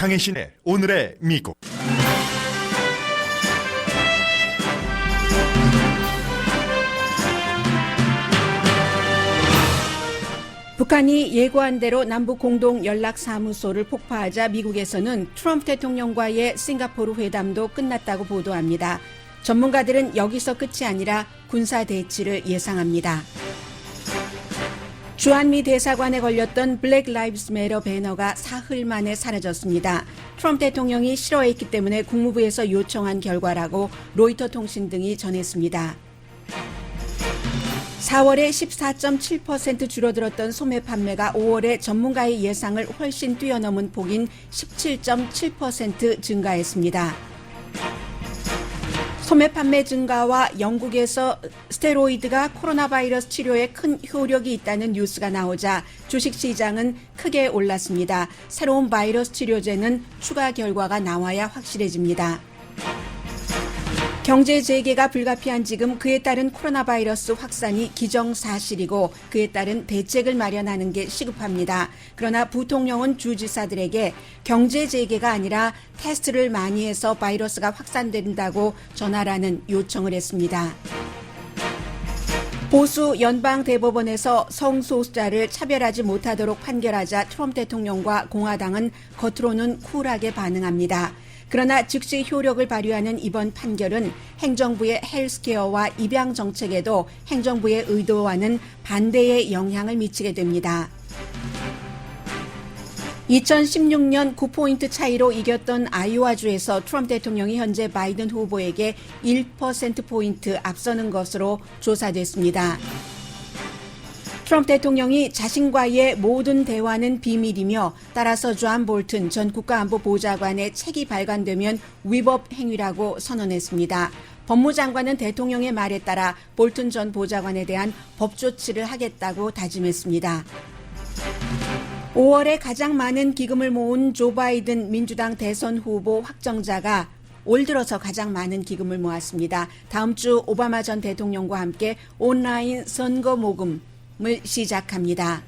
강혜신의 오늘의 미국. 북한이 예고한 대로 남북 공동 연락사무소를 폭파하자 미국에서는 트럼프 대통령과의 싱가포르 회담도 끝났다고 보도합니다. 전문가들은 여기서 끝이 아니라 군사 대치를 예상합니다. 주한미 대사관에 걸렸던 블랙 라이브스 매터 배너가 사흘 만에 사라졌습니다. 트럼프 대통령이 싫어했기 때문에 국무부에서 요청한 결과라고 로이터 통신 등이 전했습니다. 4월에 14.7% 줄어들었던 소매 판매가 5월에 전문가의 예상을 훨씬 뛰어넘은 폭인 17.7% 증가했습니다. 소매 판매 증가와 영국에서 스테로이드가 코로나 바이러스 치료에 큰 효력이 있다는 뉴스가 나오자 주식시장은 크게 올랐습니다. 새로운 바이러스 치료제는 추가 결과가 나와야 확실해집니다. 경제 재개가 불가피한 지금 그에 따른 코로나 바이러스 확산이 기정사실이고 그에 따른 대책을 마련하는 게 시급합니다. 그러나 부통령은 주지사들에게 경제 재개가 아니라 테스트를 많이 해서 바이러스가 확산된다고 전하라는 요청을 했습니다. 보수 연방대법원에서 성소수자를 차별하지 못하도록 판결하자 트럼프 대통령과 공화당은 겉으로는 쿨하게 반응합니다. 그러나 즉시 효력을 발휘하는 이번 판결은 행정부의 헬스케어와 입양 정책에도 행정부의 의도와는 반대의 영향을 미치게 됩니다. 2016년 9포인트 차이로 이겼던 아이오와주에서 트럼프 대통령이 현재 바이든 후보에게 1%포인트 앞서는 것으로 조사됐습니다. 트럼프 대통령이 자신과의 모든 대화는 비밀이며 따라서 존 볼튼 전 국가안보보좌관의 책이 발간되면 위법 행위라고 선언했습니다. 법무장관은 대통령의 말에 따라 볼튼 전 보좌관에 대한 법 조치를 하겠다고 다짐했습니다. 5월에 가장 많은 기금을 모은 조 바이든 민주당 대선 후보 확정자가 올 들어서 가장 많은 기금을 모았습니다. 다음 주 오바마 전 대통령과 함께 온라인 선거 모금을 시작합니다.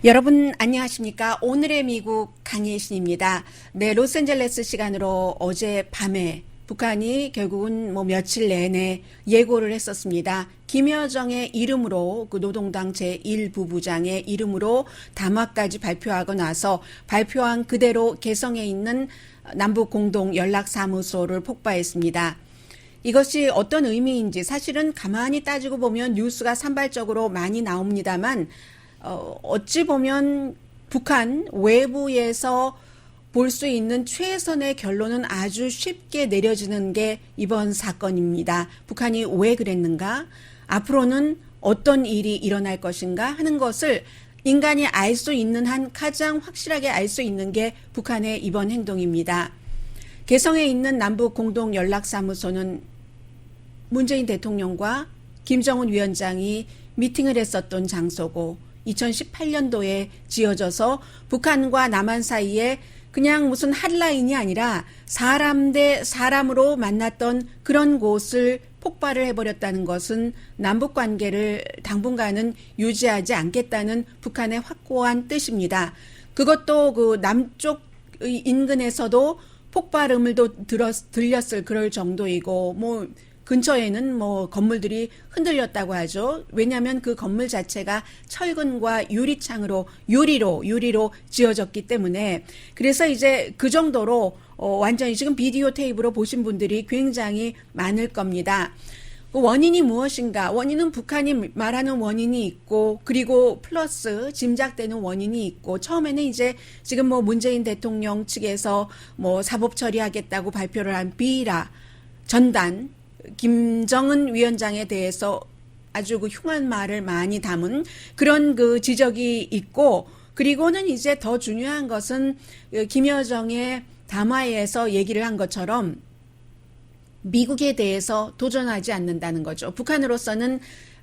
여러분 안녕하십니까? 오늘의 미국 강혜신입니다. 네, 로스앤젤레스 시간으로 어제 밤에 북한이 결국은 며칠 내내 예고를 했었습니다. 김여정의 이름으로 그 노동당 제1부부장의 이름으로 담화까지 발표하고 나서 발표한 그대로 개성에 있는 남북 공동 연락사무소를 폭파했습니다. 이것이 어떤 의미인지 사실은 가만히 따지고 보면 뉴스가 산발적으로 많이 나옵니다만 어찌 보면 북한 외부에서 볼 수 있는 최선의 결론은 아주 쉽게 내려지는 게 이번 사건입니다. 북한이 왜 그랬는가? 앞으로는 어떤 일이 일어날 것인가 하는 것을 인간이 알 수 있는 한 가장 확실하게 알 수 있는 게 북한의 이번 행동입니다. 개성에 있는 남북 공동 연락사무소는 문재인 대통령과 김정은 위원장이 미팅을 했었던 장소고 2018년도에 지어져서 북한과 남한 사이에 그냥 무슨 핫라인이 아니라 사람 대 사람으로 만났던 그런 곳을 폭발을 해버렸다는 것은 남북 관계를 당분간은 유지하지 않겠다는 북한의 확고한 뜻입니다. 그것도 그 남쪽 인근에서도 폭발음을 들렸을 그럴 정도이고 근처에는 건물들이 흔들렸다고 하죠. 왜냐하면 그 건물 자체가 철근과 유리로 지어졌기 때문에 그래서 이제 그 정도로 완전히 지금 비디오 테이프로 보신 분들이 굉장히 많을 겁니다. 그 원인이 무엇인가? 원인은 북한이 말하는 원인이 있고 그리고 플러스 짐작되는 원인이 있고 처음에는 이제 지금 문재인 대통령 측에서 사법 처리하겠다고 발표를 한 비라 전단 김정은 위원장에 대해서 아주 그 흉한 말을 많이 담은 그런 그 지적이 있고 그리고는 이제 더 중요한 것은 김여정의 담화에서 얘기를 한 것처럼 미국에 대해서 도전하지 않는다는 거죠. 북한으로서는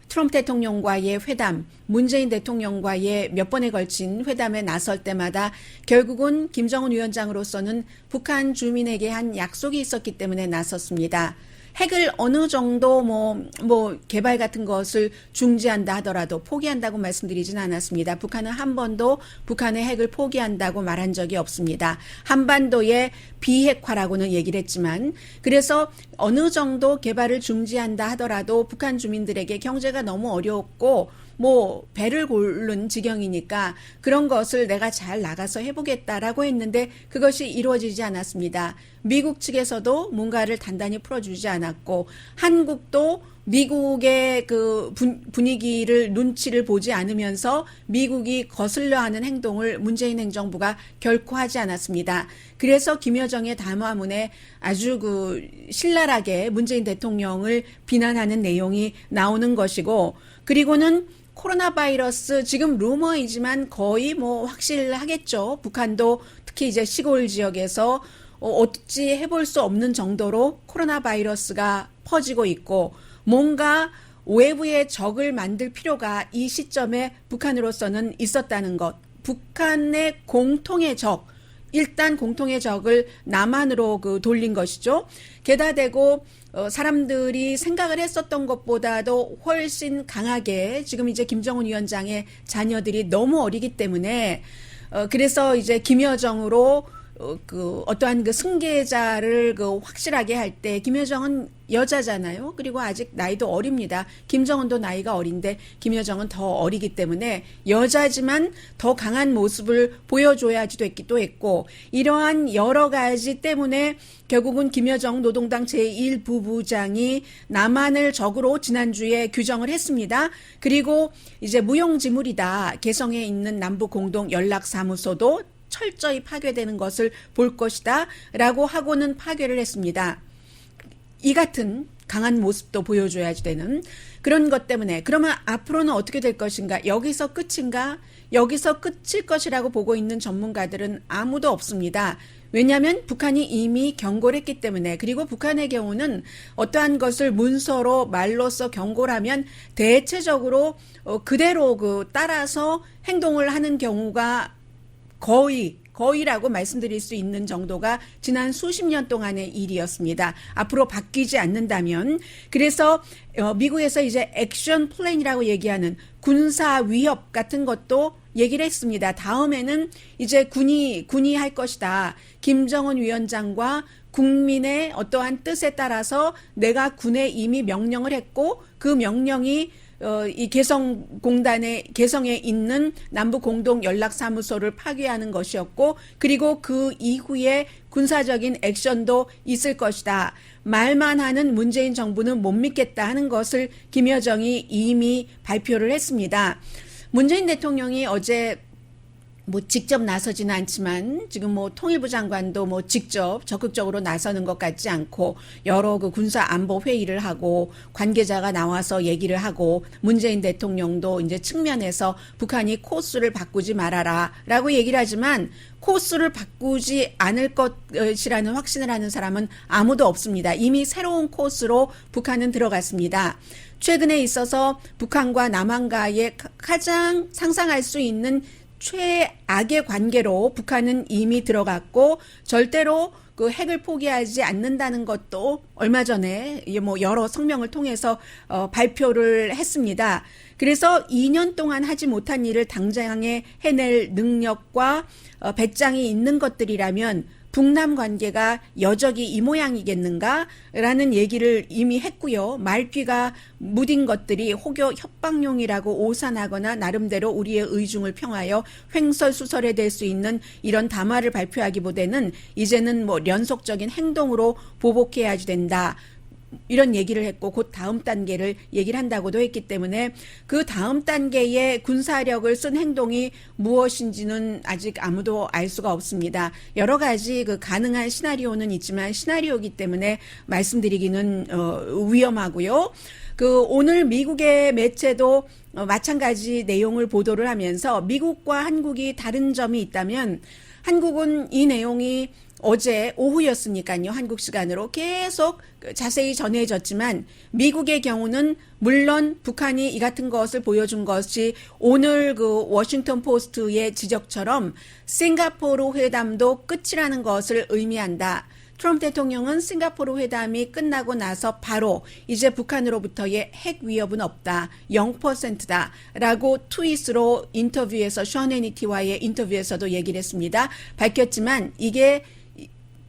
트럼프 대통령과의 회담, 문재인 대통령과의 몇 번에 걸친 회담에 나설 때마다 결국은 김정은 위원장으로서는 북한 주민에게 한 약속이 있었기 때문에 나섰습니다. 핵을 어느 정도 뭐 개발 같은 것을 중지한다 하더라도 포기한다고 말씀드리진 않았습니다. 북한은 한 번도 북한의 핵을 포기한다고 말한 적이 없습니다. 한반도의 비핵화라고는 얘기를 했지만, 그래서 어느 정도 개발을 중지한다 하더라도 북한 주민들에게 경제가 너무 어렵고 뭐 배를 고른 지경이니까 그런 것을 내가 잘 나가서 해보겠다라고 했는데 그것이 이루어지지 않았습니다. 미국 측에서도 뭔가를 단단히 풀어주지 않았고, 한국도 미국의 그 분위기를 눈치를 보지 않으면서 미국이 거슬려하는 행동을 문재인 행정부가 결코 하지 않았습니다. 그래서 김여정의 담화문에 아주 그 신랄하게 문재인 대통령을 비난하는 내용이 나오는 것이고, 그리고는 코로나 바이러스 지금 루머이지만 거의 뭐 확실하겠죠. 북한도 특히 이제 시골 지역에서 어찌 해볼 수 없는 정도로 코로나 바이러스가 퍼지고 있고, 뭔가 외부의 적을 만들 필요가 이 시점에 북한으로서는 있었다는 것. 북한의 공통의 적, 일단 공통의 적을 남한으로 돌린 것이죠. 게다 대고 사람들이 생각을 했었던 것보다도 훨씬 강하게 지금 이제 김정은 위원장의 자녀들이 너무 어리기 때문에 그래서 이제 김여정으로 어떠한 그 승계자를 확실하게 할 때, 김여정은 여자잖아요. 그리고 아직 나이도 어립니다. 김정은도 나이가 어린데 김여정은 더 어리기 때문에 여자지만 더 강한 모습을 보여줘야지도 했기도 했고, 이러한 여러 가지 때문에 결국은 김여정 노동당 제1부부장이 남한을 적으로 지난주에 규정을 했습니다. 그리고 이제 무용지물이다. 개성에 있는 남북공동연락사무소도 철저히 파괴되는 것을 볼 것이다 라고 하고는 파괴를 했습니다. 이 같은 강한 모습도 보여줘야지 되는 그런 것 때문에, 그러면 앞으로는 어떻게 될 것인가? 여기서 끝인가? 여기서 끝일 것이라고 보고 있는 전문가들은 아무도 없습니다. 왜냐하면 북한이 이미 경고를 했기 때문에. 그리고 북한의 경우는 어떠한 것을 문서로 말로써 경고를 하면 대체적으로 그대로 따라서 행동을 하는 경우가 거의라고 말씀드릴 수 있는 정도가 지난 수십 년 동안의 일이었습니다. 앞으로 바뀌지 않는다면. 그래서 미국에서 이제 액션 플랜이라고 얘기하는 군사 위협 같은 것도 얘기를 했습니다. 다음에는 이제 군이 할 것이다. 김정은 위원장과 국민의 어떠한 뜻에 따라서 내가 군에 이미 명령을 했고, 그 명령이 이 개성에 있는 남북공동연락사무소를 파괴하는 것이었고, 그리고 그 이후에 군사적인 액션도 있을 것이다. 말만 하는 문재인 정부는 못 믿겠다 하는 것을 김여정이 이미 발표를 했습니다. 문재인 대통령이 어제 직접 나서지는 않지만 지금 통일부 장관도 직접 적극적으로 나서는 것 같지 않고, 여러 군사 안보 회의를 하고 관계자가 나와서 얘기를 하고, 문재인 대통령도 이제 측면에서 북한이 코스를 바꾸지 말아라라고 얘기를 하지만 코스를 바꾸지 않을 것이라는 확신을 하는 사람은 아무도 없습니다. 이미 새로운 코스로 북한은 들어갔습니다. 최근에 있어서 북한과 남한과의 가장 상상할 수 있는 최악의 관계로 북한은 이미 들어갔고, 절대로 핵을 포기하지 않는다는 것도 얼마 전에 여러 성명을 통해서 발표를 했습니다. 그래서 2년 동안 하지 못한 일을 당장에 해낼 능력과 배짱이 있는 것들이라면 북남 관계가 여적이 이 모양이겠는가라는 얘기를 이미 했고요. 말귀가 무딘 것들이 혹여 협박용이라고 오산하거나 나름대로 우리의 의중을 평하여 횡설수설해댈 수 있는 이런 담화를 발표하기보다는 이제는 연속적인 행동으로 보복해야지 된다. 이런 얘기를 했고, 곧 다음 단계를 얘기를 한다고도 했기 때문에 그 다음 단계의 군사력을 쓴 행동이 무엇인지는 아직 아무도 알 수가 없습니다. 여러 가지 가능한 시나리오는 있지만 시나리오이기 때문에 말씀드리기는 위험하고요. 오늘 미국의 매체도 마찬가지 내용을 보도를 하면서 미국과 한국이 다른 점이 있다면, 한국은 이 내용이 어제 오후였으니까요. 한국 시간으로 계속 자세히 전해졌지만, 미국의 경우는 물론 북한이 이 같은 것을 보여준 것이 오늘 워싱턴 포스트의 지적처럼 싱가포르 회담도 끝이라는 것을 의미한다. 트럼프 대통령은 싱가포르 회담이 끝나고 나서 바로 이제 북한으로부터의 핵 위협은 없다. 0%다. 라고 트윗으로 인터뷰에서 션 해니티와의 인터뷰에서도 얘기를 했습니다. 밝혔지만 이게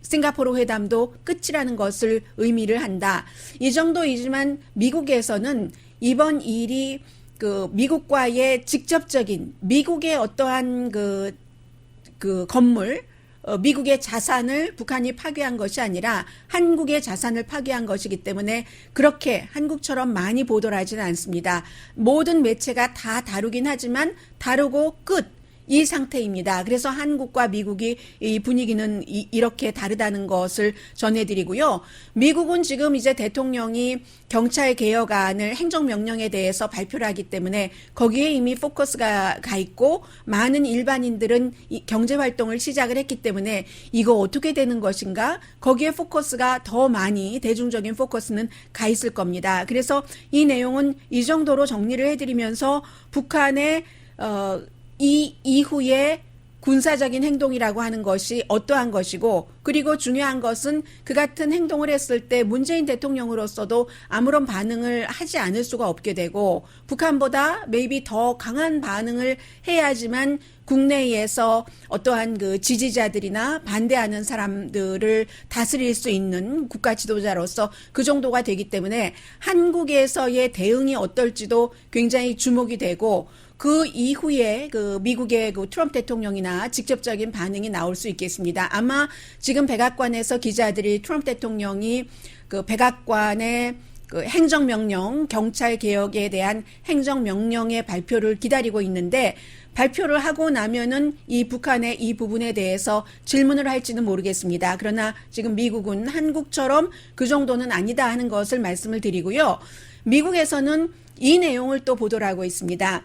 싱가포르 회담도 끝이라는 것을 의미를 한다. 이 정도이지만 미국에서는 이번 일이 그 미국과의 직접적인 미국의 어떠한 그 건물 미국의 자산을 북한이 파괴한 것이 아니라 한국의 자산을 파괴한 것이기 때문에 그렇게 한국처럼 많이 보도를 하지는 않습니다. 모든 매체가 다 다루긴 하지만 다루고 끝. 이 상태입니다. 그래서 한국과 미국이 이 분위기는 이렇게 다르다는 것을 전해드리고요. 미국은 지금 이제 대통령이 경찰 개혁안을 행정명령에 대해서 발표를 하기 때문에 거기에 이미 포커스가 가 있고 많은 일반인들은 이 경제활동을 시작을 했기 때문에 이거 어떻게 되는 것인가? 거기에 포커스가 더 많이 대중적인 포커스는 가 있을 겁니다. 그래서 이 내용은 이 정도로 정리를 해드리면서 북한의 이 이후에 군사적인 행동이라고 하는 것이 어떠한 것이고 그리고 중요한 것은 그 같은 행동을 했을 때 문재인 대통령으로서도 아무런 반응을 하지 않을 수가 없게 되고 북한보다 maybe 더 강한 반응을 해야지만 국내에서 어떠한 그 지지자들이나 반대하는 사람들을 다스릴 수 있는 국가 지도자로서 그 정도가 되기 때문에 한국에서의 대응이 어떨지도 굉장히 주목이 되고 그 이후에 그 미국의 그 트럼프 대통령이나 직접적인 반응이 나올 수 있겠습니다. 아마 지금 백악관에서 기자들이 트럼프 대통령이 그 백악관의 그 행정명령, 경찰 개혁에 대한 행정명령의 발표를 기다리고 있는데 발표를 하고 나면은 이 북한의 이 부분에 대해서 질문을 할지는 모르겠습니다. 그러나 지금 미국은 한국처럼 그 정도는 아니다 하는 것을 말씀을 드리고요. 미국에서는 이 내용을 또 보도를 하고 있습니다.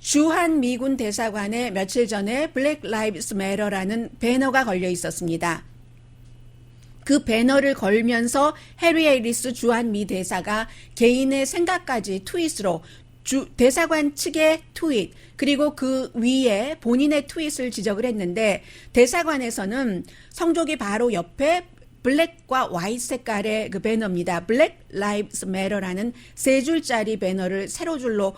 주한 미군 대사관에 며칠 전에 블랙 라이브스 매터라는 배너가 걸려 있었습니다. 그 배너를 걸면서 해리 해리스 주한 미 대사가 개인의 생각까지 트윗으로 대사관 측의 트윗 그리고 그 위에 본인의 트윗을 지적을 했는데 대사관에서는 성조기 바로 옆에 블랙과 화이트 색깔의 그 배너입니다. 블랙 라이브스 매터라는 세 줄짜리 배너를 세로 줄로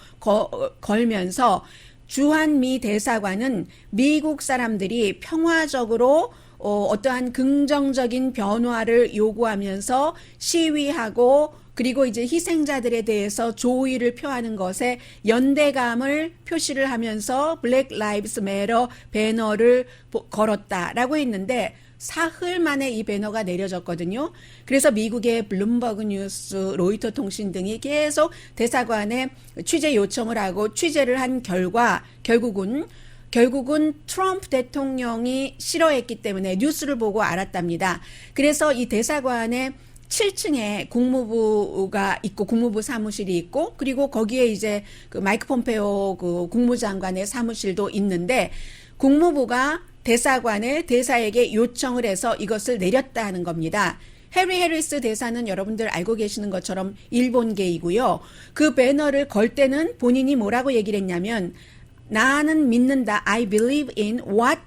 걸면서 주한미 대사관은 미국 사람들이 평화적으로 어떠한 긍정적인 변화를 요구하면서 시위하고 그리고 이제 희생자들에 대해서 조의를 표하는 것에 연대감을 표시를 하면서 블랙 라이브스 매터 배너를 걸었다라고 했는데 사흘 만에 이 배너가 내려졌거든요. 그래서 미국의 블룸버그 뉴스, 로이터 통신 등이 계속 대사관에 취재 요청을 하고 취재를 한 결과 결국은 트럼프 대통령이 싫어했기 때문에 뉴스를 보고 알았답니다. 그래서 이 대사관에 7층에 국무부가 있고 국무부 사무실이 있고 그리고 거기에 이제 그 마이크 폼페오 그 국무장관의 사무실도 있는데 국무부가 대사에게 요청을 해서 이것을 내렸다 하는 겁니다. 해리 해리스 대사는 여러분들 알고 계시는 것처럼 일본계이고요. 그 배너를 걸 때는 본인이 뭐라고 얘기를 했냐면 나는 믿는다. I believe in what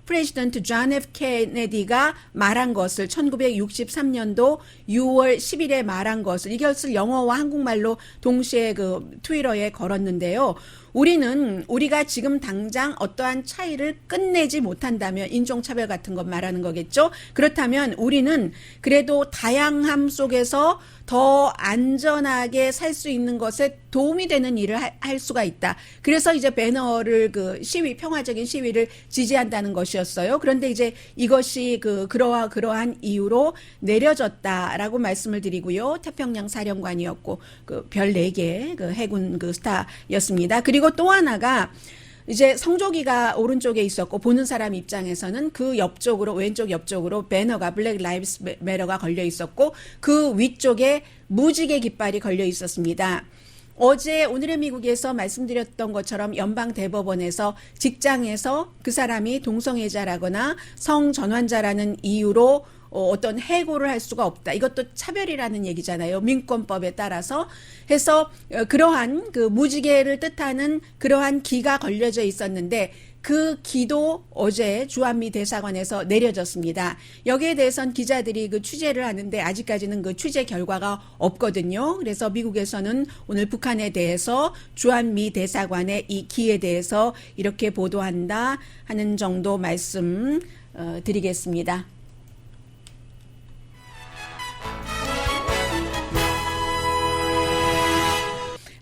프레지던트 존 F. 케네디가 말한 것을 1963년도 6월 10일에 말한 것을 이것을 영어와 한국말로 동시에 그 트위터에 걸었는데요. 우리가 지금 당장 어떠한 차이를 끝내지 못한다면 인종차별 같은 것 말하는 거겠죠. 그렇다면 우리는 그래도 다양함 속에서 더 안전하게 살 수 있는 것에 도움이 되는 일을 할 수가 있다. 그래서 이제 배너를 그 평화적인 시위를 지지한다는 것이었어요. 그런데 이제 이것이 그러한 이유로 내려졌다라고 말씀을 드리고요. 태평양 사령관이었고 그 별 4개 그 해군 그 스타였습니다. 그리고 또 하나가 이제 성조기가 오른쪽에 있었고 보는 사람 입장에서는 그 옆쪽으로 왼쪽 옆쪽으로 배너가 블랙 라이브스 매터가 걸려 있었고 그 위쪽에 무지개 깃발이 걸려 있었습니다. 어제 오늘의 미국에서 말씀드렸던 것처럼 연방대법원에서 직장에서 그 사람이 동성애자라거나 성전환자라는 이유로 어떤 해고를 할 수가 없다. 이것도 차별이라는 얘기잖아요. 민권법에 따라서 해서 그러한 그 무지개를 뜻하는 그러한 기가 걸려져 있었는데 그 기도 어제 주한미 대사관에서 내려졌습니다. 여기에 대해서는 기자들이 그 취재를 하는데 아직까지는 그 취재 결과가 없거든요. 그래서 미국에서는 오늘 북한에 대해서 주한미 대사관의 이 기에 대해서 이렇게 보도한다 하는 정도 말씀 드리겠습니다.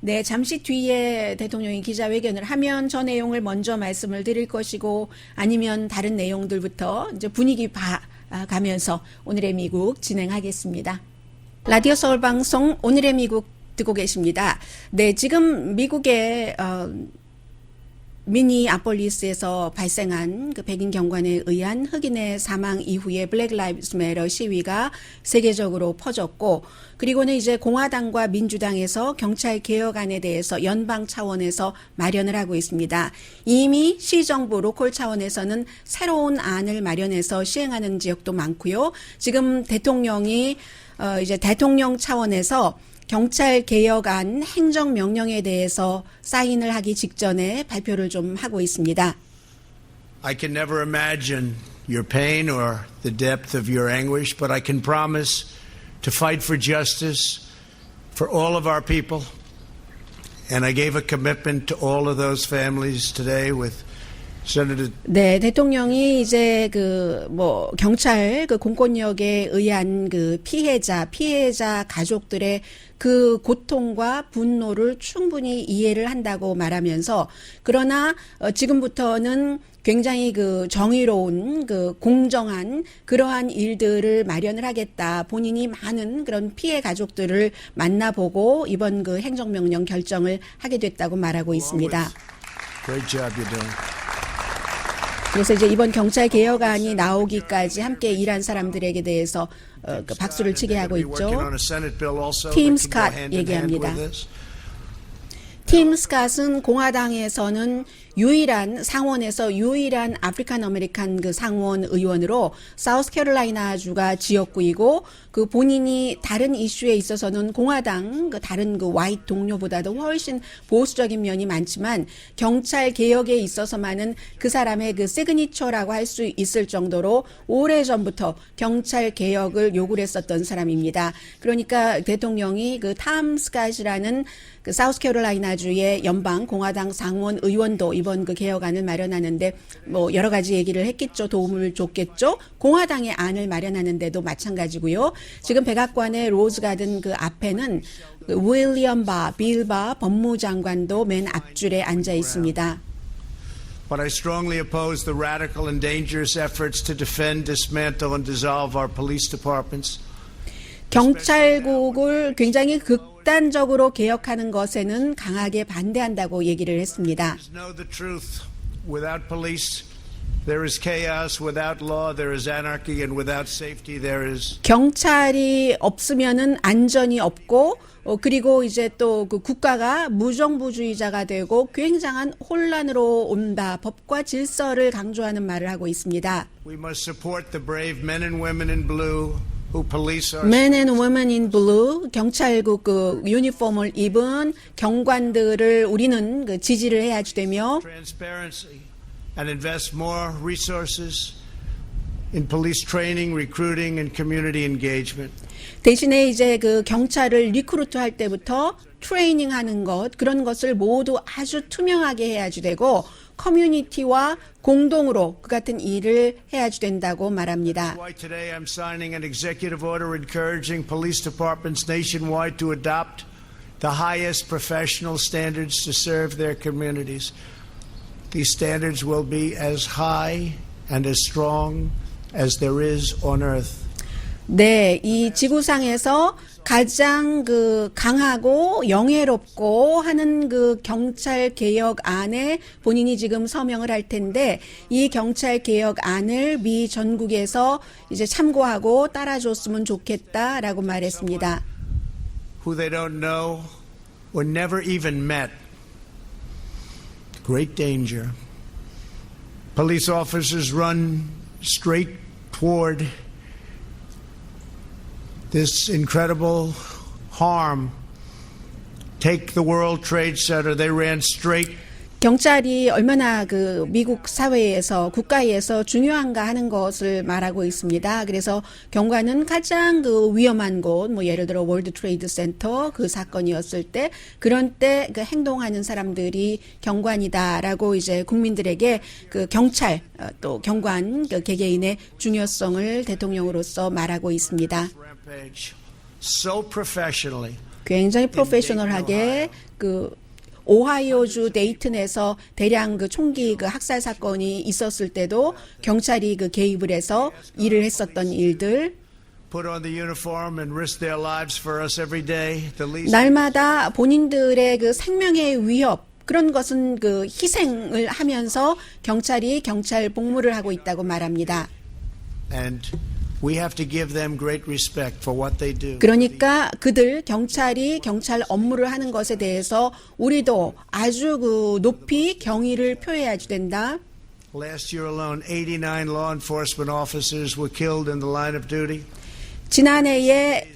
네, 잠시 뒤에 대통령이 기자회견을 하면 저 내용을 먼저 말씀을 드릴 것이고 아니면 다른 내용들부터 이제 분위기 봐가면서 오늘의 미국 진행하겠습니다. 라디오 서울 방송 오늘의 미국 듣고 계십니다. 네, 지금 미국의 미니아폴리스에서 발생한 그 백인 경관에 의한 흑인의 사망 이후에 블랙 라이브스 매터 시위가 세계적으로 퍼졌고 그리고는 이제 공화당과 민주당에서 경찰 개혁안에 대해서 연방 차원에서 마련을 하고 있습니다. 이미 시정부 로컬 차원에서는 새로운 안을 마련해서 시행하는 지역도 많고요. 지금 대통령이 이제 대통령 차원에서 경찰 개혁안 행정명령에 대해서 사인을 하기 직전에 발표를 좀 하고 있습니다. I can never imagine your pain or the depth of your anguish, but I can promise to fight for justice for all of our people. And I gave a commitment to all of those families today with Senator. 네, 대통령이 이제 경찰 공권력에 의한 피해자 가족들의 그 고통과 분노를 충분히 이해를 한다고 말하면서 그러나 지금부터는 굉장히 정의로운 공정한 그러한 일들을 마련을 하겠다. 본인이 많은 그런 피해 가족들을 만나보고 이번 행정명령 결정을 하게 됐다고 말하고 있습니다. Great job you're doing. 그래서 이제 이번 경찰 개혁안이 나오기까지 함께 일한 사람들에게 대해서 박수를 치게 하고 있죠. 팀 스캇 얘기합니다. 팀 스캇은 공화당에서는 상원에서 유일한 아프리칸 아메리칸 상원 의원으로 사우스캐롤라이나주가 지역구이고 본인이 다른 이슈에 있어서는 공화당 다른 화이트 동료보다도 훨씬 보수적인 면이 많지만 경찰 개혁에 있어서만은 그 사람의 시그니처라고 할 수 있을 정도로 오래전부터 경찰 개혁을 요구를 했었던 사람입니다. 그러니까 대통령이 탐 스캇이라는 사우스캐롤라이나주의 연방 공화당 상원 의원도 이번 개혁안을 마련하는데 여러 가지 얘기를 했겠죠. 도움을 줬겠죠. 공화당의 안을 마련하는데도 마찬가지고요. 지금 백악관의 로즈가든 앞에는 윌리엄 빌 바 법무장관도 맨 앞줄에 앉아 있습니다. But I strongly oppose the radical and dangerous efforts to defend, dismantle, and dissolve our police departments. 경찰국을 굉장히 극단적으로 개혁하는 것에는 강하게 반대한다고 얘기를 했습니다. Know the truth. Without police, there is chaos. Without law, there is anarchy, and without safety, there is. 경찰이 없으면은 안전이 없고 그리고 이제 또 국가가 무정부주의자가 되고 굉장한 혼란으로 온다. 법과 질서를 강조하는 말을 하고 있습니다. We must support the brave men and women in blue. Men and women in blue, 경찰국 유니폼을 입은 경관들을 우리는 지지를 해야지 되며 transparency and invest more resources in police training, recruiting and community engagement. 대신에 이제 경찰을 리크루트 할 때부터 트레이닝 하는 것, 그런 것을 모두 아주 투명하게 해야지 되고 커뮤니티와 공동으로 그 같은 일을 해야지 된다고 말합니다. That's why today I'm signing an executive order encouraging police departments nationwide to adopt the highest professional standards to serve their communities. These standards will be as high and as strong as there is on earth. 네, 이 지구상에서 가장 강하고 영예롭고 하는 경찰 개혁안에 본인이 지금 서명을 할 텐데 이 경찰 개혁안을 미 전국에서 이제 참고하고 따라줬으면 좋겠다라고 말했습니다. Who they don't know or never even met. Great danger. Police officers run straight toward this incredible harm. Take the World Trade Center. They ran straight. 경찰이 얼마나 그 미국 사회에서 국가에서 중요한가 하는 것을 말하고 있습니다. 그래서 경관은 가장 그 위험한 곳, 뭐 예를 들어 월드 트레이드 센터 그 사건이었을 때 그런 때 그 행동하는 사람들이 경관이다라고 이제 국민들에게 그 경찰 또 경관 그 개개인의 중요성을 대통령으로서 말하고 있습니다. Rampage. So professionally. 굉장히 프로페셔널하게 그 오하이오주 데이튼에서 대량 그 총기 그 학살 사건이 있었을 때도 경찰이 그 개입을 해서 일을 했었던 일들, Put on the uniform and risk their lives for us every day. The least. 날마다 본인들의 그 생명의 위협 그런 것은 그 희생을 하면서 경찰이 경찰 복무를 하고 있다고 말합니다. And we have to give them great respect for what they do. 그러니까 그들 경찰이 경찰 업무를 하는 것에 대해서 우리도 아주 그 높이 경의를 표해야 된다. Last year alone, 89 law enforcement officers were killed in the line of duty. 지난해에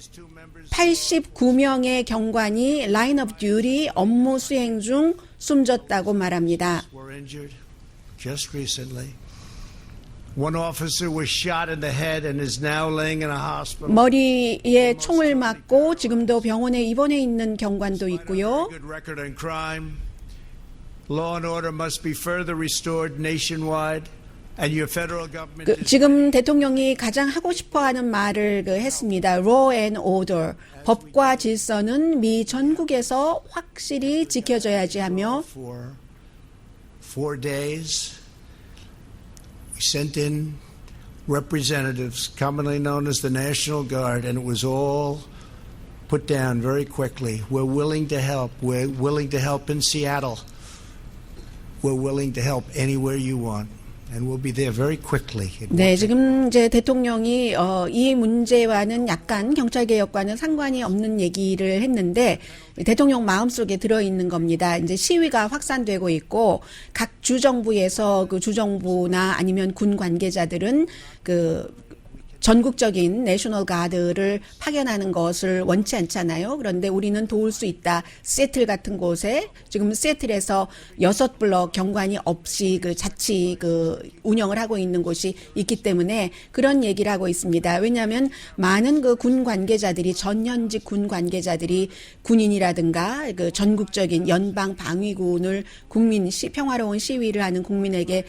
89명의 경관이 라인 오브 듀티 업무 수행 중 숨졌다고 말합니다. Were injured just recently. One officer was shot in the head and is now laying in a hospital. 머리에 총을 맞고 지금도 병원에 입원해 있는 경관도 있고요. Good record on crime. Law and order must be further restored nationwide. And your federal government is 지금 대통령이 가장 하고 싶어하는 말을 했습니다. Law and order. 법과 질서는 미 전국에서 확실히 지켜져야지 하며 for 4 days. We sent in representatives, commonly known as the National Guard, and it was all put down very quickly. We're willing to help. We're willing to help in Seattle. We're willing to help anywhere you want. And we'll be there very quickly. 네, 지금 이제 대통령이 이 문제와는 약간 경찰개혁과는 상관이 없는 얘기를 했는데 대통령 마음속에 들어있는 겁니다. 이제 시위가 확산되고 있고 각 주정부에서 그 주정부나 아니면 군 관계자들은 그 전국적인 내셔널 가드를 파견하는 것을 원치 않잖아요. 그런데 우리는 도울 수 있다. 시애틀 같은 곳에 지금 시애틀에서 6블럭 경관이 없이 그 자치 그 운영을 하고 있는 곳이 있기 때문에 그런 얘기를 하고 있습니다. 왜냐하면 많은 그 군 관계자들이 전현직 군 관계자들이 군인이라든가 그 전국적인 연방 방위군을 국민 평화로운 시위를 하는 국민에게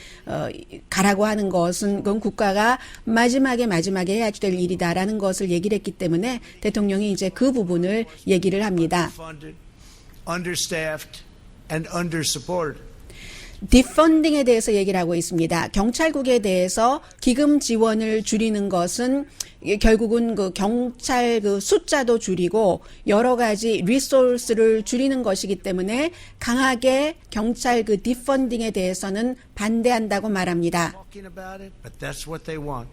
가라고 하는 것은 그건 국가가 마지막에 해야 될 일이다라는 것을 얘기를 했기 때문에 대통령이 이제 그 부분을 얘기를 합니다. Understaffed and undersupported. 디펀딩에 대해서 얘기를 하고 있습니다. 경찰국에 대해서 기금 지원을 줄이는 것은 결국은 그 경찰 그 숫자도 줄이고 여러 가지 리소스를 줄이는 것이기 때문에 강하게 경찰 그 디펀딩에 대해서는 반대한다고 말합니다. Talking about it, but that's what they want.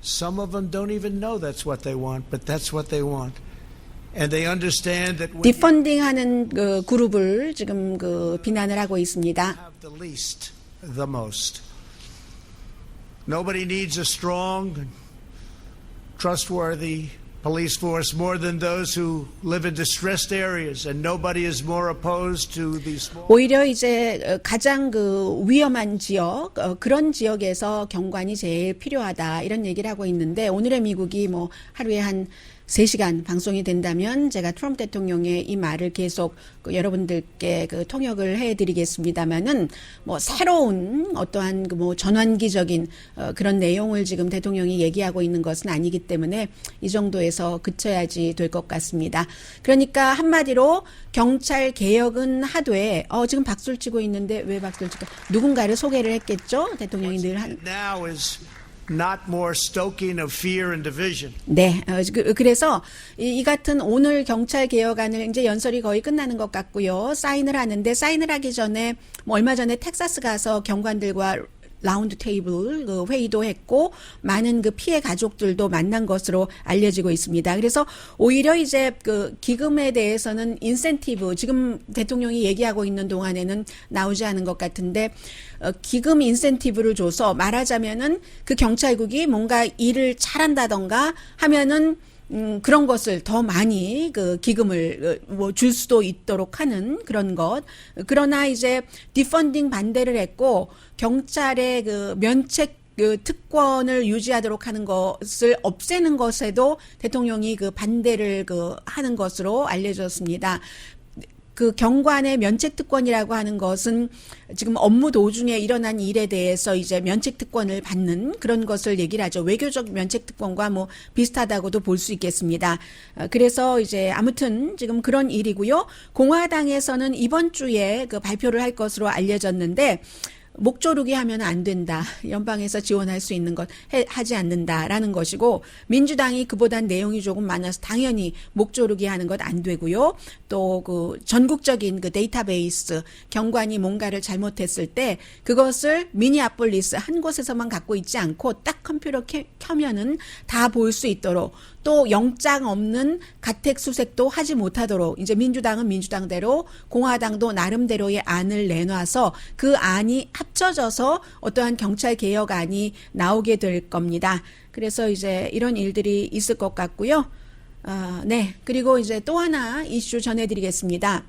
Some of them don't even know that's what they want, but that's what they want. And they understand that when 디펀딩하는 그 그룹을 지금 그 비난을 하고 있습니다. you have the least, the most. Nobody needs a strong, trustworthy police force more than those who live in distressed areas, and nobody is more opposed to the small. 오히려 이제 가장 그 위험한 지역 그런 지역에서 경관이 제일 필요하다 이런 얘기를 하고 있는데 오늘의 미국이 뭐 하루에 한 3시간 방송이 된다면 제가 트럼프 대통령의 이 말을 계속 여러분들께 그 통역을 해드리겠습니다만은 뭐 새로운 어떠한 그 뭐 전환기적인 그런 내용을 지금 대통령이 얘기하고 있는 것은 아니기 때문에 이 정도에서 그쳐야지 될 것 같습니다. 그러니까 한마디로 경찰 개혁은 하되 지금 박수를 치고 있는데 왜 박수를 칠까? 누군가를 소개를 했겠죠? 대통령이 늘 한. Now is not more stoking of fear and division. 네, 그래서 이 같은 오늘 경찰 개혁안을 이제 연설이 거의 끝나는 것 같고요. 사인을 하는데 사인을 하기 전에 뭐 얼마 전에 텍사스 가서 경관들과 라운드 테이블 그 회의도 했고 많은 그 피해 가족들도 만난 것으로 알려지고 있습니다. 그래서 오히려 이제 그 기금에 대해서는 인센티브 지금 대통령이 얘기하고 있는 동안에는 나오지 않은 것 같은데 기금 인센티브를 줘서 말하자면은 그 경찰국이 뭔가 일을 잘한다던가 하면은 그런 것을 더 많이 그 기금을 뭐 줄 수도 있도록 하는 그런 것. 그러나 이제 디펀딩 반대를 했고 경찰의 그 면책 그 특권을 유지하도록 하는 것을 없애는 것에도 대통령이 그 반대를 그 하는 것으로 알려졌습니다. 그 경관의 면책특권이라고 하는 것은 지금 업무 도중에 일어난 일에 대해서 이제 면책특권을 받는 그런 것을 얘기를 하죠. 외교적 면책특권과 뭐 비슷하다고도 볼 수 있겠습니다. 그래서 이제 아무튼 지금 그런 일이고요. 공화당에서는 이번 주에 그 발표를 할 것으로 알려졌는데 목조르기 하면 안 된다. 연방에서 지원할 수 있는 것 하지 않는다라는 것이고 민주당이 그보단 내용이 조금 많아서 당연히 목조르기 하는 것 안 되고요. 또 그 전국적인 그 데이터베이스 경관이 뭔가를 잘못했을 때 그것을 미니애폴리스 한 곳에서만 갖고 있지 않고 딱 컴퓨터 켜면은 다 볼 수 있도록 또 영장 없는 가택 수색도 하지 못하도록 이제 민주당은 민주당대로 공화당도 나름대로의 안을 내놔서 그 안이 합쳐져서 어떠한 경찰 개혁안이 나오게 될 겁니다. 그래서 이제 이런 일들이 있을 것 같고요. 네. 그리고 이제 또 하나 이슈 전해드리겠습니다.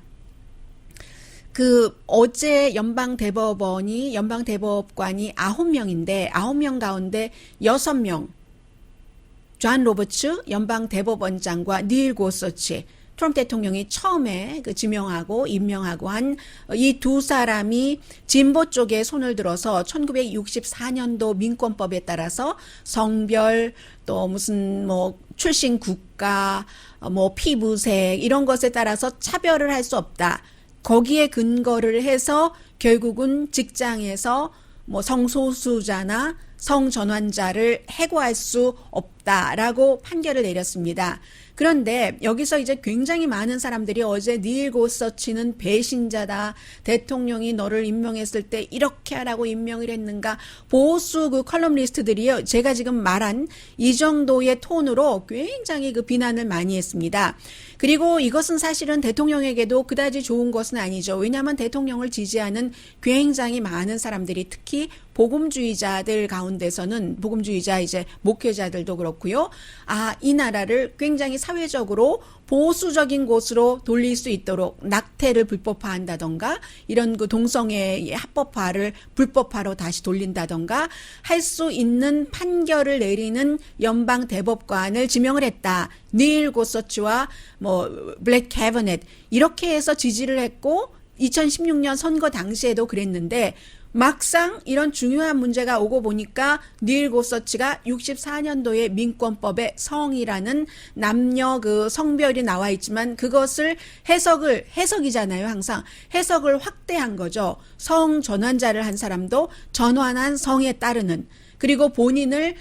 그 어제 연방대법관이 9명인데 9명 가운데 6명 존 로버츠 연방대법원장과 닐 고서치 트럼프 대통령이 처음에 그 지명하고 임명하고 한 이 두 사람이 진보 쪽에 손을 들어서 1964년도 민권법에 따라서 성별 또 무슨 뭐 출신 국가 뭐 피부색 이런 것에 따라서 차별을 할 수 없다. 거기에 근거를 해서 결국은 직장에서 뭐 성소수자나 성전환자를 해고할 수 없다라고 판결을 내렸습니다. 그런데 여기서 이제 굉장히 많은 사람들이 어제 닐 고서치는 배신자다. 대통령이 너를 임명했을 때 이렇게 하라고 임명을 했는가. 보수 그 컬럼리스트들이요. 제가 지금 말한 이 정도의 톤으로 굉장히 그 비난을 많이 했습니다. 그리고 이것은 사실은 대통령에게도 그다지 좋은 것은 아니죠. 왜냐하면 대통령을 지지하는 굉장히 많은 사람들이 특히 복음주의자들 가운데서는 복음주의자 이제 목회자들도 그렇고요. 이 나라를 굉장히 사회적으로 보수적인 곳으로 돌릴 수 있도록 낙태를 불법화한다던가 이런 그 동성애 합법화를 불법화로 다시 돌린다던가 할 수 있는 판결을 내리는 연방 대법관을 지명을 했다. 닐 고서치와 뭐 블랙 캐버넷 이렇게 해서 지지를 했고 2016년 선거 당시에도 그랬는데 막상 이런 중요한 문제가 오고 보니까 닐 고서치가 64년도에 민권법에 성이라는 남녀 그 성별이 나와 있지만 그것을 해석이잖아요. 항상 해석을 확대한 거죠. 성 전환자를 한 사람도 전환한 성에 따르는 그리고 본인을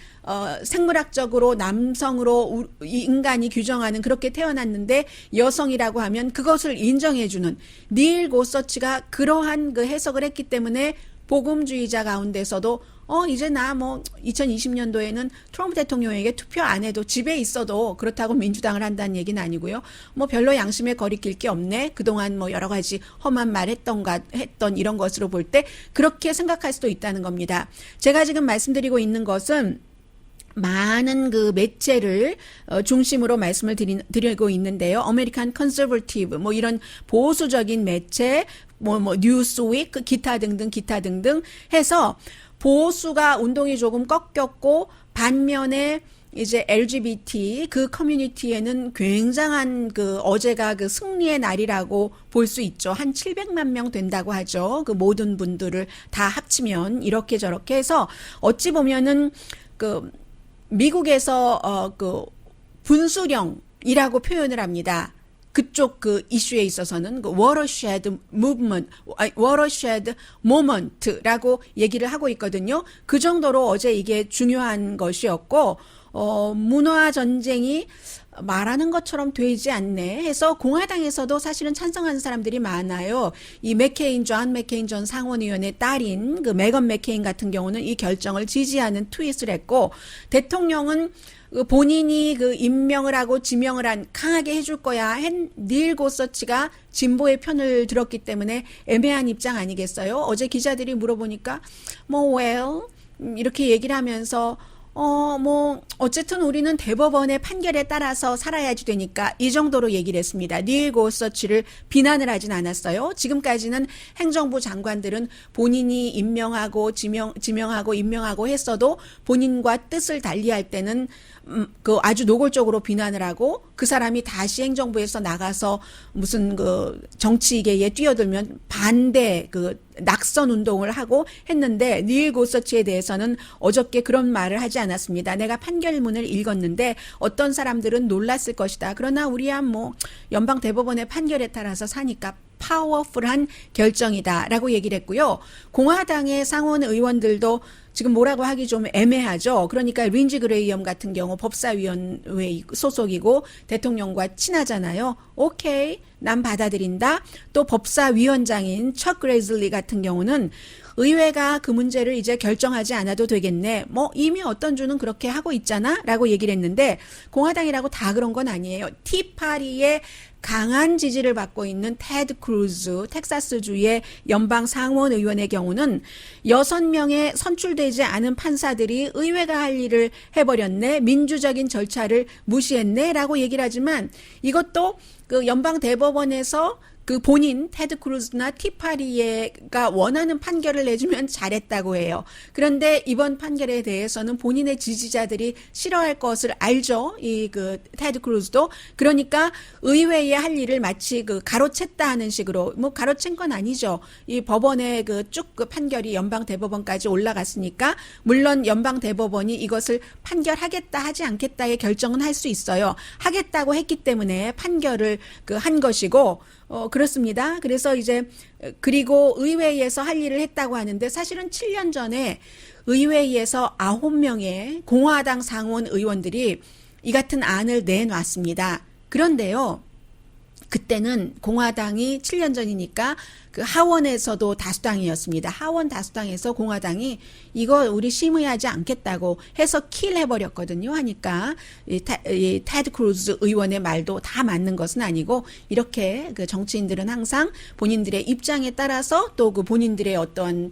생물학적으로 남성으로 인간이 규정하는 그렇게 태어났는데 여성이라고 하면 그것을 인정해주는 닐 고서치가 그러한 그 해석을 했기 때문에 복음주의자 가운데서도 이제 나 뭐 2020년도에는 트럼프 대통령에게 투표 안 해도 집에 있어도 그렇다고 민주당을 한다는 얘기는 아니고요. 뭐 별로 양심에 거리낄 게 없네. 그동안 뭐 여러 가지 험한 말 했던 이런 것으로 볼 때 그렇게 생각할 수도 있다는 겁니다. 제가 지금 말씀드리고 있는 것은 많은 그 매체를 중심으로 말씀을 드리고 있는데요. 아메리칸 컨서버티브 뭐 이런 보수적인 매체 뭐 뉴스위크 기타 등등 해서 보수가 운동이 조금 꺾였고 반면에 이제 LGBT 그 커뮤니티에는 굉장한 그 어제가 그 승리의 날이라고 볼 수 있죠. 한 700만 명 된다고 하죠. 그 모든 분들을 다 합치면 이렇게 저렇게 해서 어찌 보면은 그 미국에서 그 분수령이라고 표현을 합니다. 그쪽 그 이슈에 있어서는 그 watershed moment라고 얘기를 하고 있거든요. 그 정도로 어제 이게 중요한 것이었고 문화 전쟁이 말하는 것처럼 되지 않네 해서 공화당에서도 사실은 찬성하는 사람들이 많아요. 이 존 맥케인 전 상원의원의 딸인 그 메건 맥케인 같은 경우는 이 결정을 지지하는 트윗을 했고 대통령은 본인이 그 임명을 하고 지명을 한 강하게 해줄 거야 닐 고서치가 진보의 편을 들었기 때문에 애매한 입장 아니겠어요? 어제 기자들이 물어보니까 이렇게 얘기를 하면서 어쨌든 우리는 대법원의 판결에 따라서 살아야지 되니까 이 정도로 얘기를 했습니다. 닐 고서치를 비난을 하진 않았어요. 지금까지는 행정부 장관들은 본인이 임명하고 지명하고 임명하고 했어도 본인과 뜻을 달리할 때는 그 아주 노골적으로 비난을 하고 그 사람이 다시 행정부에서 나가서 무슨 그 정치계에 뛰어들면 반대 그 낙선 운동을 하고 했는데 닐 고서치에 대해서는 어저께 그런 말을 하지 않았습니다. 내가 판결문을 읽었는데 어떤 사람들은 놀랐을 것이다. 그러나 우리야 뭐 연방 대법원의 판결에 따라서 사니까 파워풀한 결정이다라고 얘기를 했고요. 공화당의 상원 의원들도 지금 뭐라고 하기 좀 애매하죠. 그러니까 린지 그레이엄 같은 경우 법사위원회 소속이고 대통령과 친하잖아요. 오케이, 난 받아들인다. 또 법사위원장인 척 그레즐리 같은 경우는 의회가 그 문제를 이제 결정하지 않아도 되겠네. 뭐 이미 어떤 주는 그렇게 하고 있잖아 라고 얘기를 했는데 공화당이라고 다 그런 건 아니에요. 티파리의 강한 지지를 받고 있는 테드 크루즈 텍사스주의 연방 상원 의원의 경우는 6명의 선출되지 않은 판사들이 의회가 할 일을 해버렸네. 민주적인 절차를 무시했네 라고 얘기를 하지만 이것도 그 연방 대법원에서 그 본인 테드 크루즈나 티파리가 원하는 판결을 내주면 잘했다고 해요. 그런데 이번 판결에 대해서는 본인의 지지자들이 싫어할 것을 알죠. 이 그 테드 크루즈도. 그러니까 의회에 할 일을 마치 그 가로챘다 하는 식으로 뭐 가로챈 건 아니죠. 이 법원의 그 쭉 그 판결이 연방 대법원까지 올라갔으니까 물론 연방 대법원이 이것을 판결하겠다 하지 않겠다의 결정은 할 수 있어요. 하겠다고 했기 때문에 판결을 그 한 것이고 그렇습니다. 그래서 이제 그리고 의회에서 할 일을 했다고 하는데 사실은 7년 전에 의회에서 9명의 공화당 상원 의원들이 이 같은 안을 내놨습니다. 그런데요. 그때는 공화당이 7년 전이니까 그 하원에서도 다수당이었습니다. 하원 다수당에서 공화당이 이거 우리 심의하지 않겠다고 해서 킬해버렸거든요. 하니까 이 테드 크루즈 의원의 말도 다 맞는 것은 아니고 이렇게 그 정치인들은 항상 본인들의 입장에 따라서 또 그 본인들의 어떤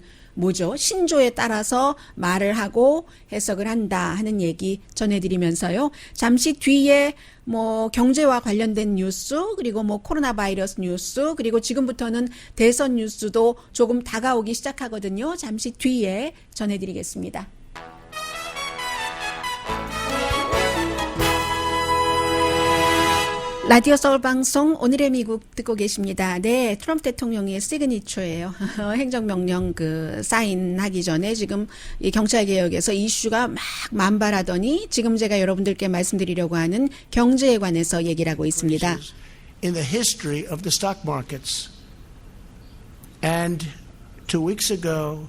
신조에 따라서 말을 하고 해석을 한다 하는 얘기 전해드리면서요. 잠시 뒤에 뭐 경제와 관련된 뉴스 그리고 뭐 코로나 바이러스 뉴스 그리고 지금부터는 대선 뉴스도 조금 다가오기 시작하거든요. 잠시 뒤에 전해드리겠습니다. 라디오 서울 방송 오늘의 미국 듣고 계십니다. 네, 트럼프 대통령의 시그니처예요. 행정명령 그 사인하기 전에 지금 이 경찰 개혁에서 이슈가 막 만발하더니 지금 제가 여러분들께 말씀드리려고 하는 경제에 관해서 얘기를 하고 있습니다. In the history of the stock markets. And 2 weeks ago,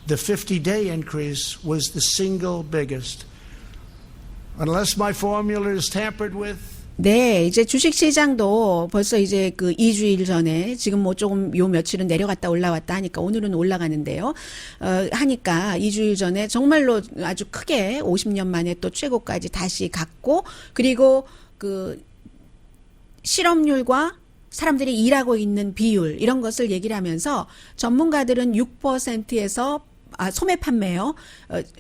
the 50-day increase was the single biggest. Unless my formula is tampered with, 네, 이제 주식시장도 벌써 이제 그 2주일 전에 지금 뭐 조금 요 며칠은 내려갔다 올라왔다 하니까 오늘은 올라가는데요. 하니까 2주일 전에 정말로 아주 크게 50년 만에 또 최고까지 다시 갔고 그리고 그 실업률과 사람들이 일하고 있는 비율 이런 것을 얘기를 하면서 전문가들은 6%에서 소매 판매요.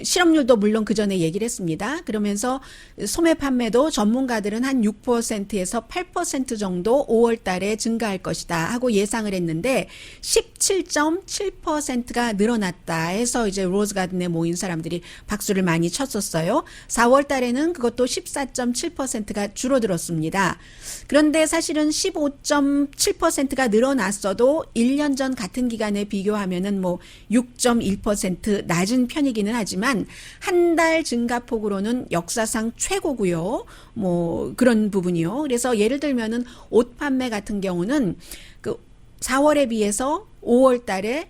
실업률도 물론 그 전에 얘기를 했습니다. 그러면서 소매 판매도 전문가들은 한 6%에서 8% 정도 5월 달에 증가할 것이다 하고 예상을 했는데 17.7%가 늘어났다 해서 이제 로즈가든에 모인 사람들이 박수를 많이 쳤었어요. 4월 달에는 그것도 14.7%가 줄어들었습니다. 그런데 사실은 15.7%가 늘어났어도 1년 전 같은 기간에 비교하면은 뭐 6.1% 낮은 편이기는 하지만 한 달 증가폭으로는 역사상 최고고요. 뭐 그런 부분이요. 그래서 예를 들면은 옷 판매 같은 경우는 그 4월에 비해서 5월 달에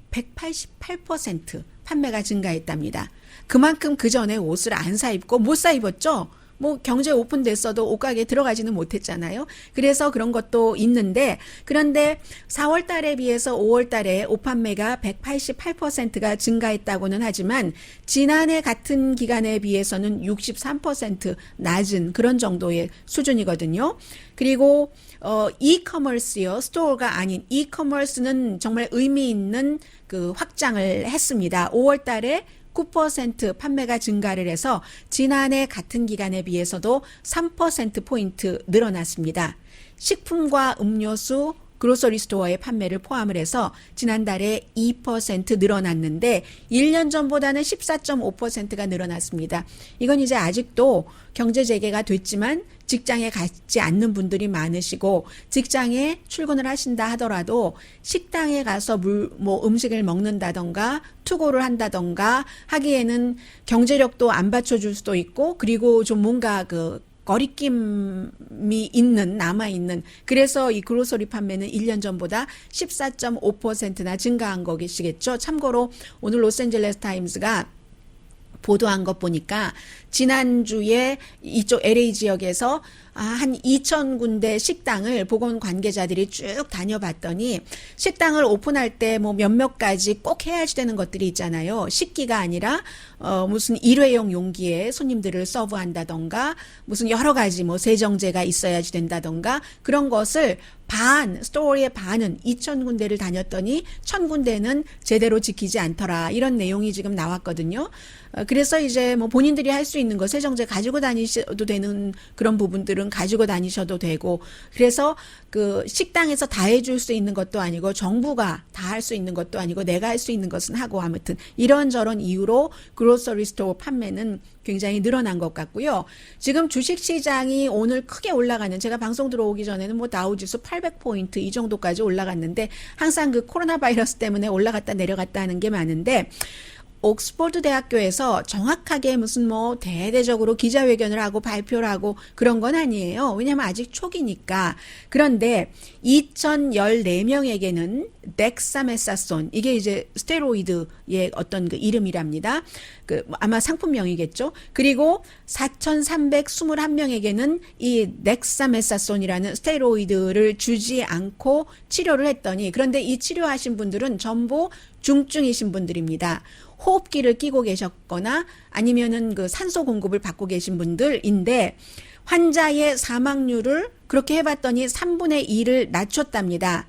188% 판매가 증가했답니다. 그만큼 그 전에 옷을 안 사 입고 못 사 입었죠. 뭐 경제 오픈됐어도 옷가게에 들어가지는 못했잖아요. 그래서 그런 것도 있는데 그런데 4월 달에 비해서 5월 달에 옷 판매가 188%가 증가했다고는 하지만 지난해 같은 기간에 비해서는 63% 낮은 그런 정도의 수준이거든요. 그리고 이커머스요. 스토어가 아닌 이커머스는 정말 의미 있는 그 확장을 했습니다. 5월 달에 9% 판매가 증가를 해서 지난해 같은 기간에 비해서도 3%포인트 늘어났습니다. 식품과 음료수, 그로서리 스토어의 판매를 포함을 해서 지난달에 2% 늘어났는데 1년 전보다는 14.5%가 늘어났습니다. 이건 이제 아직도 경제 재개가 됐지만 직장에 가지 않는 분들이 많으시고 직장에 출근을 하신다 하더라도 식당에 가서 음식을 먹는다던가 투고를 한다던가 하기에는 경제력도 안 받쳐줄 수도 있고 그리고 좀 뭔가 거리낌이 남아있는, 그래서 이 그로서리 판매는 1년 전보다 14.5%나 증가한 거시겠죠. 참고로 오늘 로스앤젤레스 타임스가 보도한 것 보니까 지난주에 이쪽 LA 지역에서 한 2,000군데 식당을 보건 관계자들이 쭉 다녀봤더니 식당을 오픈할 때 몇몇 가지 꼭 해야지 되는 것들이 있잖아요. 식기가 아니라 무슨 일회용 용기에 손님들을 서브한다던가 무슨 여러 가지 세정제가 있어야지 된다던가 그런 것을 스토어의 반은 2,000군데를 다녔더니 1,000군데는 제대로 지키지 않더라. 이런 내용이 지금 나왔거든요. 그래서 이제 본인들이 할 수 있는 거 세정제 가지고 다니셔도 되는 그런 부분들은 가지고 다니셔도 되고, 그래서 그 식당에서 다 해줄 수 있는 것도 아니고 정부가 다 할 수 있는 것도 아니고 내가 할 수 있는 것은 하고, 아무튼 이런저런 이유로 그로서리 스토어 판매는 굉장히 늘어난 것 같고요. 지금 주식시장이 오늘 크게 올라가는, 제가 방송 들어오기 전에는 다우지수 800포인트 이 정도까지 올라갔는데 항상 그 코로나 바이러스 때문에 올라갔다 내려갔다 하는 게 많은데, 옥스퍼드 대학교에서 정확하게 무슨 대대적으로 기자회견을 하고 발표를 하고 그런 건 아니에요. 왜냐하면 아직 초기니까. 그런데 2,014명에게는 덱사메사손, 이게 이제 스테로이드의 어떤 그 이름이랍니다. 아마 상품명이겠죠. 그리고 4,321명에게는 이 덱사메사손이라는 스테로이드를 주지 않고 치료를 했더니, 그런데 이 치료하신 분들은 전부 중증이신 분들입니다. 호흡기를 끼고 계셨거나 아니면은 그 산소 공급을 받고 계신 분들인데, 환자의 사망률을 그렇게 해봤더니 3분의 1을 낮췄답니다.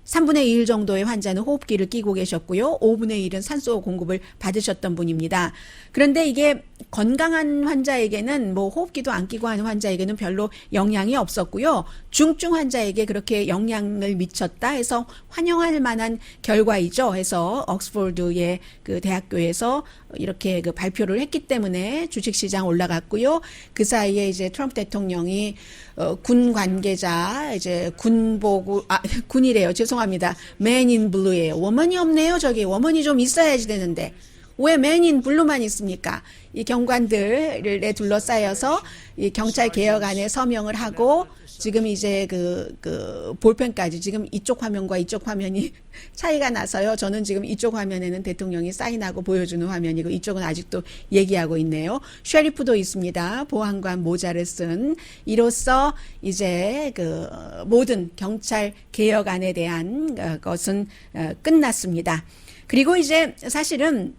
3분의 1 정도의 환자는 호흡기를 끼고 계셨고요. 5분의 1은 산소 공급을 받으셨던 분입니다. 그런데 이게 건강한 환자에게는 호흡기도 안 끼고 하는 환자에게는 별로 영향이 없었고요. 중증 환자에게 그렇게 영향을 미쳤다 해서 환영할 만한 결과이죠. 해서 옥스퍼드의 그 대학교에서 이렇게 그 발표를 했기 때문에 주식시장 올라갔고요. 그 사이에 이제 트럼프 대통령이 군 관계자, 이제 군이래요. 죄송합니다. 맨 인 블루예요. 워먼이 없네요. 저기 워먼이 좀 있어야지 되는데 왜 맨 인 블루만 있습니까? 이 경관들에 둘러싸여서 이 경찰 개혁안에 서명을 하고, 지금 이제 그 볼펜까지, 지금 이쪽 화면과 이쪽 화면이 차이가 나서요. 저는 지금 이쪽 화면에는 대통령이 사인하고 보여주는 화면이고 이쪽은 아직도 얘기하고 있네요. 쉐리프도 있습니다. 보안관 모자를 쓴. 이로써 이제 그 모든 경찰 개혁안에 대한 것은 끝났습니다. 그리고 이제 사실은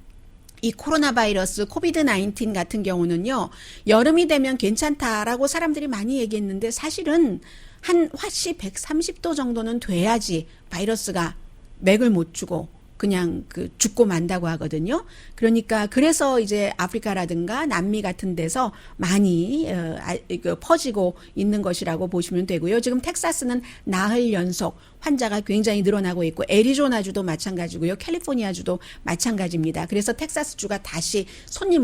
이 코로나 바이러스 코비드-19 같은 경우는요, 여름이 되면 괜찮다라고 사람들이 많이 얘기했는데 사실은 한 화씨 130도 정도는 돼야지 바이러스가 맥을 못 주고 그냥 죽고 만다고 하거든요. 그러니까 그래서 이제 아프리카라든가 남미 같은 데서 많이 퍼지고 있는 것이라고 보시면 되고요. 지금 텍사스는 나흘 연속 환자가 굉장히 늘어나고 있고, 애리조나주도 마찬가지고요. 캘리포니아주도 마찬가지입니다. 그래서 텍사스주가 다시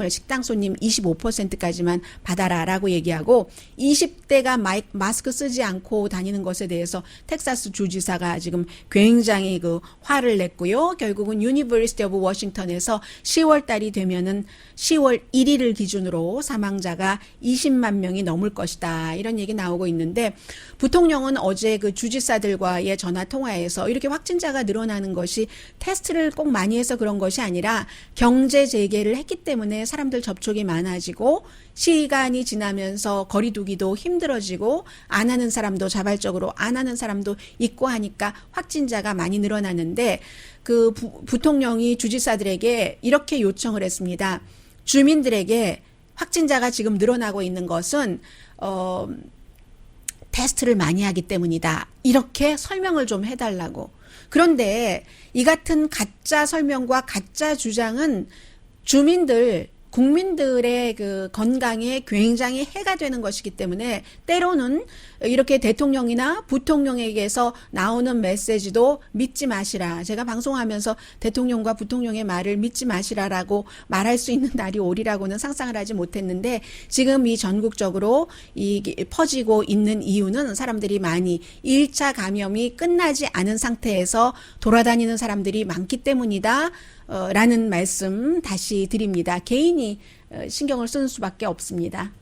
식당 손님 25%까지만 받아라라고 얘기하고, 20대가 마스크 쓰지 않고 다니는 것에 대해서 텍사스 주지사가 지금 굉장히 화를 냈고요. 결국은 유니버시티 오브 워싱턴에서 10월 달이 되면은 10월 1일을 기준으로 사망자가 20만 명이 넘을 것이다. 이런 얘기 나오고 있는데, 부통령은 어제 그 주지사들과의 전화 통화에서 이렇게 확진자가 늘어나는 것이 테스트를 꼭 많이 해서 그런 것이 아니라 경제 재개를 했기 때문에 사람들 접촉이 많아지고 시간이 지나면서 거리 두기도 힘들어지고 안 하는 사람도 자발적으로 안 하는 사람도 있고 하니까 확진자가 많이 늘어나는데, 그 부통령이 주지사들에게 이렇게 요청을 했습니다. 주민들에게 확진자가 지금 늘어나고 있는 것은 테스트를 많이 하기 때문이다. 이렇게 설명을 좀 해달라고. 그런데 이 같은 가짜 설명과 가짜 주장은 국민들의 그 건강에 굉장히 해가 되는 것이기 때문에 때로는 이렇게 대통령이나 부통령에게서 나오는 메시지도 믿지 마시라. 제가 방송하면서 대통령과 부통령의 말을 믿지 마시라라고 말할 수 있는 날이 오리라고는 상상을 하지 못했는데 지금 이 전국적으로 퍼지고 있는 이유는 사람들이 많이 1차 감염이 끝나지 않은 상태에서 돌아다니는 사람들이 많기 때문이다. 라는 말씀 다시 드립니다. 개인이 신경을 쓰는 수밖에 없습니다.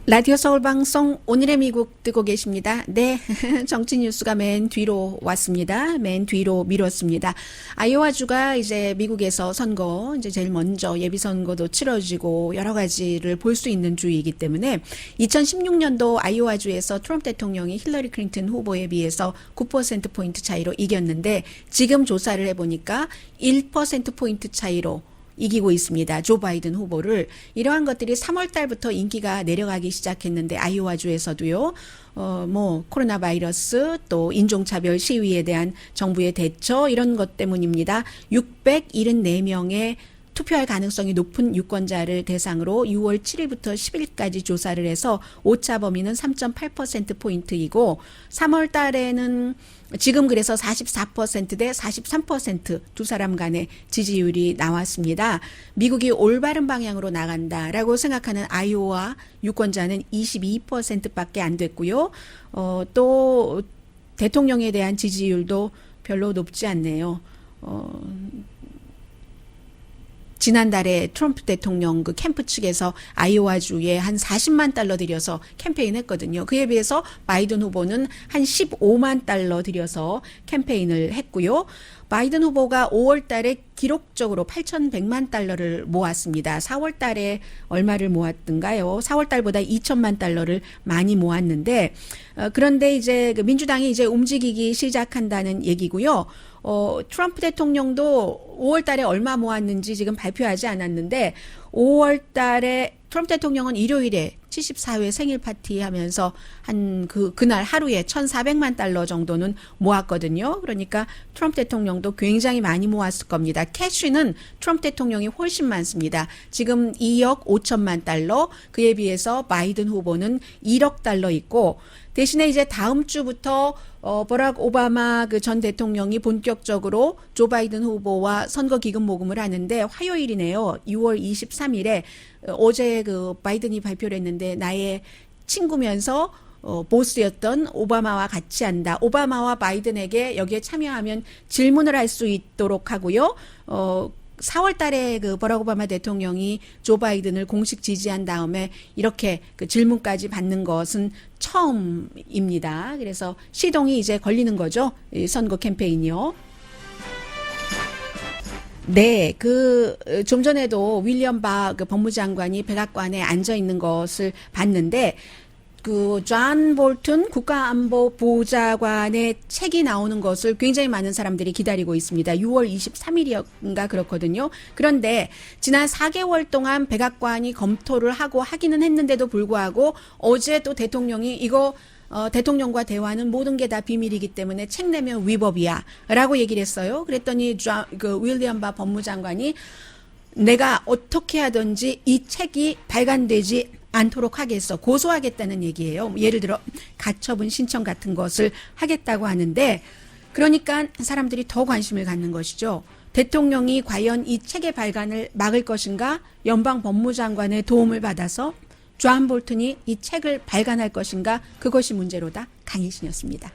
라디오 서울 방송 오늘의 미국 듣고 계십니다. 네, 정치 뉴스가 맨 뒤로 왔습니다. 맨 뒤로 미뤘습니다. 아이오와주가 이제 미국에서 선거 이제 제일 먼저 예비 선거도 치러지고 여러 가지를 볼 수 있는 주이기 때문에 2016년도 아이오와주에서 트럼프 대통령이 힐러리 클린턴 후보에 비해서 9% 포인트 차이로 이겼는데 지금 조사를 해보니까 1% 포인트 차이로 이기고 있습니다. 조 바이든 후보를. 이러한 것들이 3월 달부터 인기가 내려가기 시작했는데 아이오와주에서도요. 코로나 바이러스 또 인종차별 시위에 대한 정부의 대처 이런 것 때문입니다. 674명의 투표할 가능성이 높은 유권자를 대상으로 6월 7일부터 10일까지 조사를 해서 오차 범위는 3.8%포인트이고 3월 달에는 지금 그래서 44%대 43% 두 사람 간의 지지율이 나왔습니다. 미국이 올바른 방향으로 나간다라고 생각하는 아이오와 유권자는 22%밖에 안 됐고요. 또 대통령에 대한 지지율도 별로 높지 않네요. 지난달에 트럼프 대통령 그 캠프 측에서 아이오와주에 한 40만 달러 들여서 캠페인 했거든요. 그에 비해서 바이든 후보는 한 15만 달러 들여서 캠페인을 했고요. 바이든 후보가 5월 달에 기록적으로 8,100만 달러를 모았습니다. 4월 달에 얼마를 모았던가요? 4월 달보다 2천만 달러를 많이 모았는데 그런데 이제 그 민주당이 이제 움직이기 시작한다는 얘기고요. 트럼프 대통령도 5월 달에 얼마 모았는지 지금 발표하지 않았는데 5월 달에 트럼프 대통령은 일요일에 74회 생일 파티 하면서 그날 하루에 1,400만 달러 정도는 모았거든요. 그러니까 트럼프 대통령도 굉장히 많이 모았을 겁니다. 캐시는 트럼프 대통령이 훨씬 많습니다. 지금 2억 5천만 달러, 그에 비해서 바이든 후보는 1억 달러 있고 대신에 이제 다음 주부터 버락 오바마 그 전 대통령이 본격적으로 조 바이든 후보와 선거 기금 모금을 하는데 화요일이네요. 6월 23일에 어제 그 바이든이 발표를 했는데 나의 친구면서 보스였던 오바마와 같이 한다. 오바마와 바이든에게 여기에 참여하면 질문을 할 수 있도록 하고요. 4월 달에 그 버락 오바마 대통령이 조 바이든을 공식 지지한 다음에 이렇게 그 질문까지 받는 것은 처음입니다. 그래서 시동이 이제 걸리는 거죠. 이 선거 캠페인이요. 네, 좀 전에도 윌리엄 바 그 법무장관이 백악관에 앉아 있는 것을 봤는데 존 볼튼 국가안보보좌관의 책이 나오는 것을 굉장히 많은 사람들이 기다리고 있습니다. 6월 23일인가 그렇거든요. 그런데 지난 4개월 동안 백악관이 검토를 하기는 했는데도 불구하고 어제 또 대통령이 이거 대통령과 대화는 모든 게 다 비밀이기 때문에 책 내면 위법이야 라고 얘기를 했어요. 그랬더니 윌리엄 바 법무장관이 내가 어떻게 하든지 이 책이 발간되지 않도록 하겠어. 고소하겠다는 얘기예요. 예를 들어 가처분 신청 같은 것을 하겠다고 하는데 그러니까 사람들이 더 관심을 갖는 것이죠. 대통령이 과연 이 책의 발간을 막을 것인가? 연방 법무장관의 도움을 받아서 존 볼튼이 이 책을 발간할 것인가? 그것이 문제로다. 강희신이었습니다.